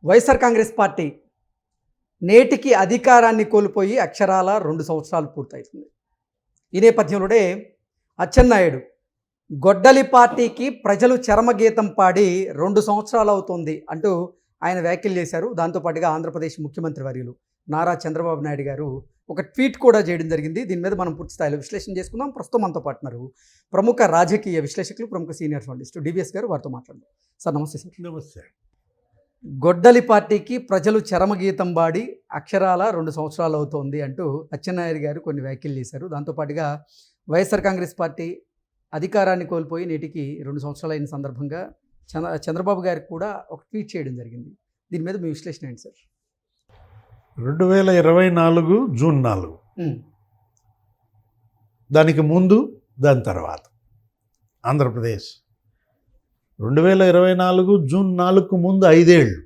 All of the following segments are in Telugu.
వైఎస్ఆర్ కాంగ్రెస్ పార్టీ నేటికి అధికారాన్ని కోల్పోయి అక్షరాల 2 సంవత్సరాలు పూర్తవుతుంది. ఈ నేపథ్యంలోనే అచ్చెన్నాయుడు గొడ్డలి పార్టీకి ప్రజలు చరమగీతం పాడి 2 సంవత్సరాలు అవుతుంది అంటూ ఆయన వ్యాఖ్యలు చేశారు. దాంతోపాటుగా ఆంధ్రప్రదేశ్ ముఖ్యమంత్రి వర్యులు నారా చంద్రబాబు నాయుడు గారు ఒక ట్వీట్ కూడా చేయడం జరిగింది. దీని మీద మనం పూర్తి స్థాయిలో విశ్లేషణ చేసుకుందాం. ప్రస్తుతం మనతో పాటు ఉన్నారు ప్రముఖ రాజకీయ విశ్లేషకులు, ప్రముఖ సీనియర్ జర్నలిస్టు డివిఎస్ గారు. వారితో మాట్లాడదాం. సార్ నమస్తే. సార్ నమస్తే. గొడ్డలి పార్టీకి ప్రజలు చరమగీతం పాడి అక్షరాల 2 సంవత్సరాలు అవుతోంది అంటూ అచ్చెన్నాయుడు గారు కొన్ని వ్యాఖ్యలు చేశారు. దాంతోపాటుగా వైఎస్ఆర్ కాంగ్రెస్ పార్టీ అధికారాన్ని కోల్పోయి నేటికి 2 సంవత్సరాలు అయిన సందర్భంగా చంద్రబాబు గారికి కూడా ఒక ట్వీట్ చేయడం జరిగింది. దీని మీద మీ విశ్లేషణ ఏంటి సార్? 2024 జూన్ 4, దానికి ముందు దాని తర్వాత ఆంధ్రప్రదేశ్ 2024 జూన్ 4కు ముందు 5 ఏళ్ళు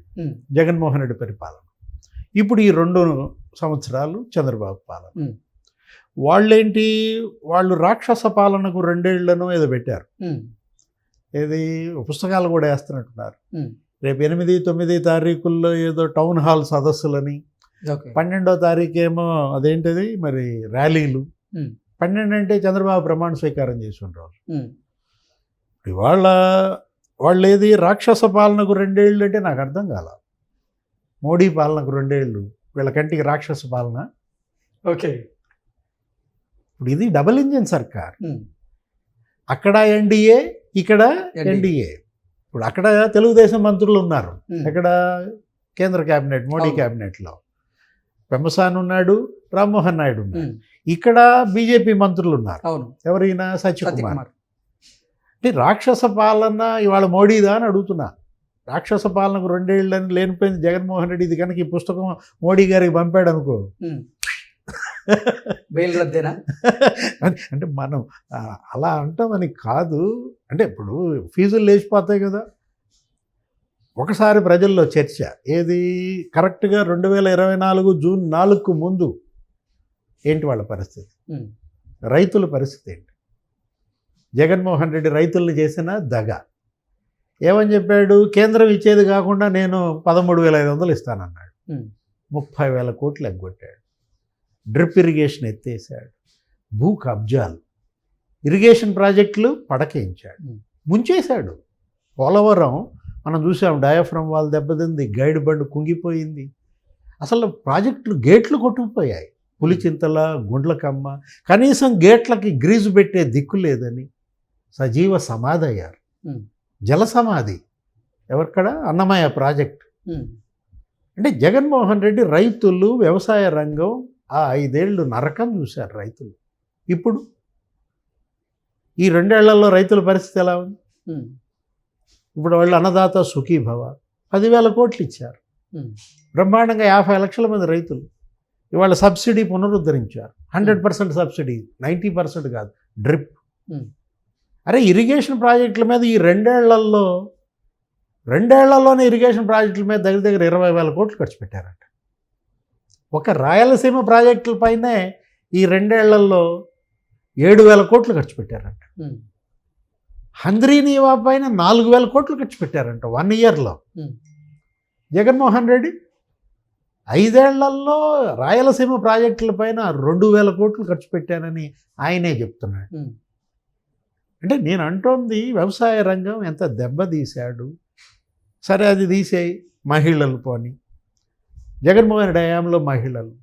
జగన్మోహన్ రెడ్డి పరిపాలన, ఇప్పుడు ఈ 2 సంవత్సరాలు చంద్రబాబు పాలన. వాళ్ళేంటి, వాళ్ళు రాక్షస పాలనకు 2 ఏళ్లను ఏదో పెట్టారు. ఏది పుస్తకాలు కూడా వేస్తున్నట్టున్నారు. రేపు 8, 9 తారీఖుల్లో ఏదో టౌన్ హాల్ సదస్సులని, 12వ తారీఖేమో అదేంటిది మరి ర్యాలీలు. 12 అంటే చంద్రబాబు ప్రమాణ స్వీకారం చేసి ఉంటారు. ఇవాళ వాళ్ళు ఏది రాక్షస పాలనకు 2 ఏళ్ళు అంటే నాకు అర్థం కాల. మోడీ పాలనకు 2 ఏళ్ళు, వీళ్ళ కంటికి రాక్షస పాలన. ఓకే, ఇప్పుడు ఇది డబుల్ ఇంజిన్ సర్కార్. అక్కడ ఎన్డీఏ, ఇక్కడ ఎన్డీఏ. ఇప్పుడు అక్కడ తెలుగుదేశం మంత్రులు ఉన్నారు, ఇక్కడ కేంద్ర క్యాబినెట్, మోడీ క్యాబినెట్లో పెమ్మసాని ఉన్నాడు, రామ్మోహన్ నాయుడు ఉన్నాడు. ఇక్కడ బీజేపీ మంత్రులు ఉన్నారు. ఎవరైనా సత్యకుమార్. అంటే రాక్షస పాలన ఇవాళ మోడీదా అని అడుగుతున్నా. రాక్షస పాలనకు 2 ఏళ్ళని లేనిపోయింది జగన్మోహన్ రెడ్డి. ఇది కనుక ఈ పుస్తకం మోడీ గారికి పంపాడు అనుకో, అంటే మనం అలా అంటామని కాదు. అంటే ఇప్పుడు ఫీజులు లేచిపోతాయి కదా. ఒకసారి ప్రజల్లో చర్చ ఏది, కరెక్ట్గా 2024 జూన్ 4కు ముందు ఏంటి వాళ్ళ పరిస్థితి, రైతుల పరిస్థితి ఏంటి? జగన్మోహన్ రెడ్డి రైతుల్ని చేసిన దగ. ఏమని చెప్పాడు, కేంద్రం ఇచ్చేది కాకుండా నేను 13,500 ఇస్తానన్నాడు. 30,000 కోట్లు ఎగ్గొట్టాడు. డ్రిప్ ఇరిగేషన్ ఎత్తేసాడు, భూ కబ్జాలు, ఇరిగేషన్ ప్రాజెక్టులు పడకేయించాడు, ముంచేశాడు. పోలవరం మనం చూసాం, డయాఫ్రమ్ వాల్ దెబ్బతింది, గైడ్ బండ్ కుంగిపోయింది. అసలు ప్రాజెక్టులు గేట్లు కొట్టుకుపోయాయి. పులిచింతల, గుండ్లకమ్మ, కనీసం గేట్లకి గ్రీజు పెట్టే దిక్కు లేదని సజీవ సమాధి అయ్యారు. జల సమాధి ఎవరిక్కడ, అన్నమయ్య ప్రాజెక్ట్. అంటే జగన్మోహన్ రెడ్డి రైతులు, వ్యవసాయ రంగం ఆ 5 ఏళ్ళు నరకం చూశారు రైతులు. ఇప్పుడు ఈ 2 ఏళ్లలో రైతుల పరిస్థితి ఎలా ఉంది? ఇప్పుడు వాళ్ళు అన్నదాత సుఖీభవ 10,000 కోట్లు ఇచ్చారు. బ్రహ్మాండంగా 50 లక్షల మంది రైతులు. ఇవాళ సబ్సిడీ పునరుద్ధరించారు. 100% సబ్సిడీ, 90% కాదు, డ్రిప్. అరే ఇరిగేషన్ ప్రాజెక్టుల మీద ఈ 2 ఏళ్లలోనే ఇరిగేషన్ ప్రాజెక్టుల మీద దగ్గర దగ్గర 20,000 కోట్లు ఖర్చు పెట్టారంట. ఒక రాయలసీమ ప్రాజెక్టుల పైనే ఈ 2 ఏళ్లలో 7,000 కోట్లు ఖర్చు పెట్టారంట. హంద్రీనీవా పైన 4,000 కోట్లు ఖర్చు పెట్టారంట 1 ఇయర్లో. జగన్మోహన్ రెడ్డి 5 ఏళ్లలో రాయలసీమ ప్రాజెక్టుల పైన 2,000 కోట్లు ఖర్చు పెట్టానని ఆయనే చెప్తున్నాడు. అంటే నేను అంటోంది, వ్యవసాయ రంగం ఎంత దెబ్బతీశాడు. సరే అది తీసేయి, మహిళలు పోని. జగన్మోహన్ రెడ్డి హయాంలో మహిళలు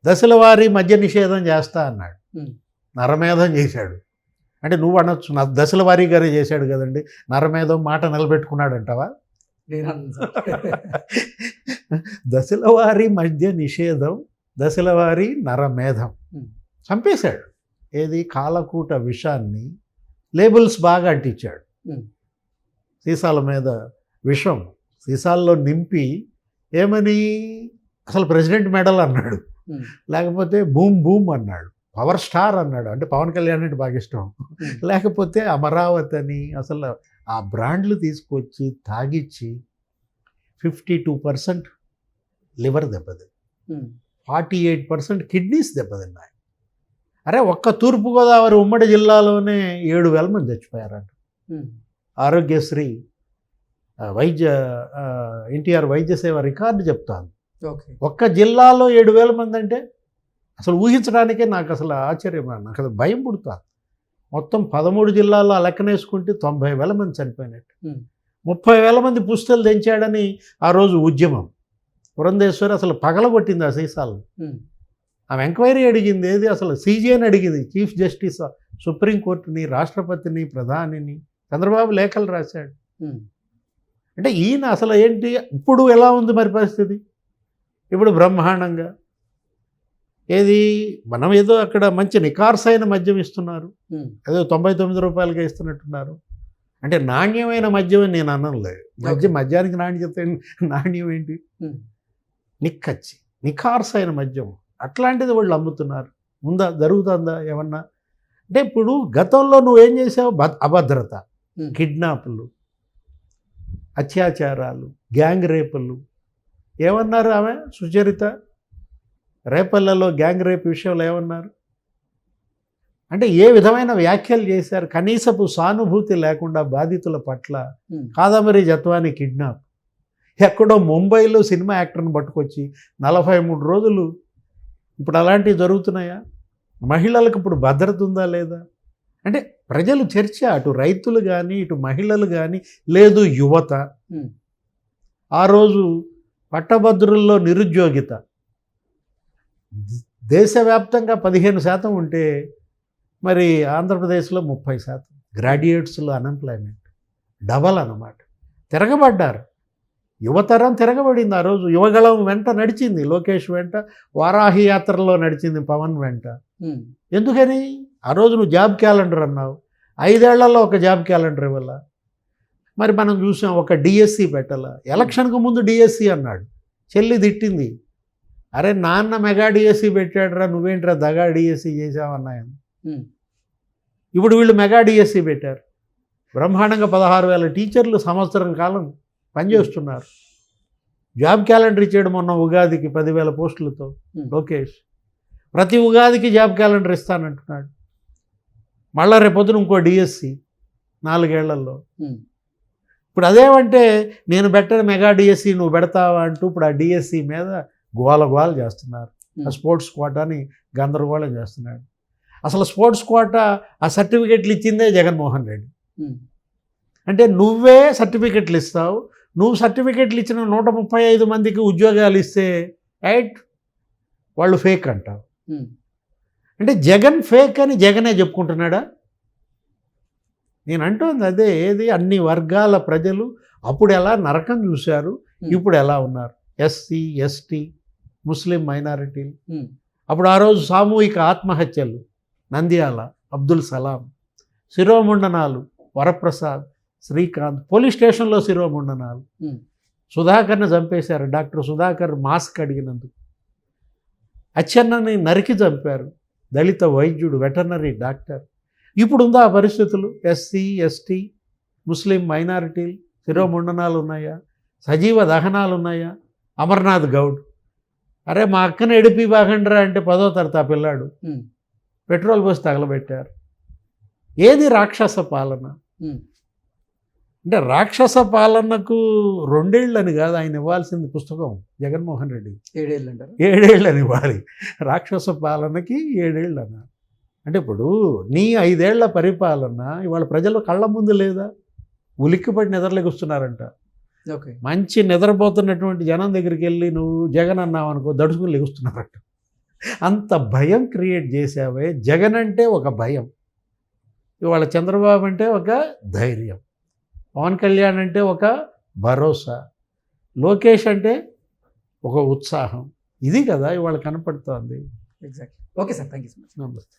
దశల వారీ మద్య నిషేధం చేస్తా అన్నాడు, నరమేధం చేశాడు. అంటే నువ్వు అనొచ్చు, నా దశల వారీ గారే చేశాడు కదండి, నరమేధం మాట నిలబెట్టుకున్నాడు అంటావా? దశల వారీ మద్య నిషేధం, దశల వారీ నరమేధం చంపేశాడు. ఏది, కాలకూట విషాన్ని లేబుల్స్ బాగా అంటించాడు. సీసాల మీద విషం సీసాల్లో నింపి ఏమని, అసలు ప్రెసిడెంట్ మెడల్ అన్నాడు, లేకపోతే బూమ్ బూమ్ అన్నాడు, పవర్ స్టార్ అన్నాడు, అంటే పవన్ కళ్యాణ్ అంటే బాగా ఇష్టం, లేకపోతే అమరావతి అని. అసలు ఆ బ్రాండ్లు తీసుకొచ్చి తాగిచ్చి 52% లివర్ దెబ్బతింది, 48% కిడ్నీస్ దెబ్బతిన్నాయి. అరే ఒక్క తూర్పుగోదావరి ఉమ్మడి జిల్లాలోనే 7,000 మంది చచ్చిపోయారంట. ఆరోగ్యశ్రీ ఎన్టీఆర్ వైద్య సేవ రికార్డు చెప్తాను. ఓకే. ఒక్క జిల్లాలో 7,000 మంది అంటే అసలు ఊహించడానికే నాకు అసలు ఆశ్చర్యం, నాకు అసలు భయం పుడుతుంది. మొత్తం 13 జిల్లాల్లో ఆ లెక్కనేసుకుంటే 90,000 మంది చనిపోయినట్టు. 30,000 మంది పుస్తలు తెంచాడని ఆ రోజు ఉద్యమం. పురంధేశ్వరి అసలు పగలగొట్టింది ఆ సీసాలను. ఆమె ఎంక్వైరీ అడిగింది ఏది, అసలు సీజీఐని అడిగింది, చీఫ్ జస్టిస్ సుప్రీంకోర్టుని, రాష్ట్రపతిని, ప్రధానిని. చంద్రబాబు లేఖలు రాశాడు. అంటే ఈయన అసలు ఏంటి, ఇప్పుడు ఎలా ఉంది మరి పరిస్థితి? ఇప్పుడు బ్రహ్మాండంగా ఏది, మనం ఏదో అక్కడ మంచి నికార్సైన మద్యం ఇస్తున్నారు, ఏదో 99 రూపాయలకే ఇస్తున్నట్టున్నారు. అంటే నాణ్యమైన మద్యం అని నేను అనలేదు. మద్యానికి నాణ్యం ఏంటి? నిక్కచ్చి నికార్సైన మద్యం అట్లాంటిది వాళ్ళు అమ్ముతున్నారు. ఉందా, జరుగుతుందా ఏమన్నా? అంటే ఇప్పుడు గతంలో నువ్వేం చేసావు? అభద్రత, కిడ్నాప్లు, అత్యాచారాలు, గ్యాంగ్ రేపులు. ఏమన్నారు ఆమె సుచరిత? రేపల్లలో గ్యాంగ్ రేప్ విషయంలో ఏమన్నారు? అంటే ఏ విధమైన వ్యాఖ్యలు చేశారు? కనీసపు సానుభూతి లేకుండా బాధితుల పట్ల. కాదంబరి జత్వాని కిడ్నాప్, ఎక్కడో ముంబైలో సినిమా యాక్టర్ని పట్టుకొచ్చి 43 రోజులు. ఇప్పుడు అలాంటివి జరుగుతున్నాయా? మహిళలకు ఇప్పుడు భద్రత ఉందా లేదా? అంటే ప్రజలు చర్చ, అటు రైతులు కానీ ఇటు మహిళలు కానీ, లేదు యువత. ఆ రోజు పట్టభద్రుల్లో నిరుద్యోగిత దేశవ్యాప్తంగా 15% ఉంటే మరి ఆంధ్రప్రదేశ్లో 30%. గ్రాడ్యుయేట్స్లో అన్ఎంప్లాయ్మెంట్ డబల్ అన్నమాట. తిరగబడ్డారు, యువతరం తిరగబడింది. ఆ రోజు యువగళం వెంట నడిచింది, లోకేష్ వెంట, వారాహి యాత్రలో నడిచింది పవన్ వెంట. ఎందుకని? ఆ రోజు నువ్వు జాబ్ క్యాలెండర్ అన్నావు, 5 ఏళ్లలో ఒక జాబ్ క్యాలెండర్ ఇవ్వాల. మరి మనం చూసాం, ఒక డిఎస్సి పెట్టాల. ఎలక్షన్కు ముందు డిఎస్సి అన్నాడు, చెల్లి తిట్టింది, అరే నాన్న మెగా డిఎస్సి పెట్టాడురా, నువ్వేంట్రా దగా డిఎస్సి చేసావన్నాయని. ఇప్పుడు వీళ్ళు మెగా డిఎస్సి పెట్టారు. బ్రహ్మాండంగా 16,000 టీచర్లు సంవత్సరం కాలం పనిచేస్తున్నారు. జాబ్ క్యాలెండర్ ఇచ్చాడు మొన్న ఉగాదికి 10,000 పోస్టులతో లోకేష్. ప్రతి ఉగాదికి జాబ్ క్యాలెండర్ ఇస్తానంటున్నాడు. మళ్ళా రేపొద్దున ఇంకో డిఎస్సి 4 ఏళ్లలో. ఇప్పుడు అదేమంటే నేను పెట్టిన మెగా డిఎస్సి నువ్వు పెడతావా అంటూ ఇప్పుడు ఆ డిఎస్సి మీద గోల చేస్తున్నారు. ఆ స్పోర్ట్స్ కోటాని గందరగోళం చేస్తున్నాడు. అసలు స్పోర్ట్స్ కోటా ఆ సర్టిఫికెట్లు ఇచ్చిందే జగన్మోహన్ రెడ్డి. అంటే నువ్వే సర్టిఫికెట్లు ఇస్తావు, నువ్వు సర్టిఫికెట్లు ఇచ్చిన 135 మందికి ఉద్యోగాలు ఇస్తే వాళ్ళు ఫేక్ అంటావు. అంటే జగన్ ఫేక్ అని జగనే చెప్పుకుంటున్నాడా? నేను అంటోంది అదే. ఏది, అన్ని వర్గాల ప్రజలు అప్పుడు ఎలా నరకం చూశారు, ఇప్పుడు ఎలా ఉన్నారు. ఎస్సీ, ఎస్టీ, ముస్లిం మైనారిటీలు. అప్పుడు ఆ రోజు సామూహిక ఆత్మహత్యలు, నంద్యాల అబ్దుల్ సలాం, శిరోముండనాలు వరప్రసాద్, శ్రీకాంత్, పోలీస్ స్టేషన్లో శిరోముండనాలు. సుధాకర్ని చంపేశారు, డాక్టర్ సుధాకర్ మాస్క్ అడిగినందుకు. అచ్చెన్నని నరికి చంపారు, దళిత వైద్యుడు, వెటర్నరీ డాక్టర్. ఇప్పుడు ఉందా ఆ పరిస్థితులు? ఎస్సీ, ఎస్టీ, ముస్లిం మైనారిటీలు శిరోముండనాలు ఉన్నాయా? సజీవ దహనాలు ఉన్నాయా? అమర్నాథ్ గౌడ్, అరే మా అక్కని ఎడిపి బాగండ్రా అంటే 10వ తరగతి ఆ పిల్లాడు పెట్రోల్ పోసి తగలబెట్టారు. ఏది రాక్షస పాలన? అంటే రాక్షస పాలనకు 2 ఏళ్ళని కాదు ఆయన ఇవ్వాల్సింది పుస్తకం జగన్మోహన్ రెడ్డి. 7 ఏళ్ళు అంటారు. 7 ఏళ్ళని ఇవ్వాలి. రాక్షస పాలనకి 7 ఏళ్ళు అన్నారు. అంటే ఇప్పుడు నీ 5 ఏళ్ల పరిపాలన ఇవాళ ప్రజల కళ్ళ ముందు లేదా? ఉలిక్కిపడి నిద్రలేకొస్తున్నారంట. ఓకే. మంచి నిద్రపోతున్నటువంటి జనం దగ్గరికి వెళ్ళి నువ్వు జగన్ అన్నావు అనుకో, దడుచుకుని లెగుస్తున్నారట. అంత భయం క్రియేట్ చేసావే. జగన్ అంటే ఒక భయం, ఇవాళ చంద్రబాబు అంటే ఒక ధైర్యం, పవన్ కళ్యాణ్ అంటే ఒక భరోసా, లోకేష్ అంటే ఒక ఉత్సాహం. ఇది కదా ఇవాళ కనపడుతోంది. Exactly. Okay sir, thank you so much. నమస్తే.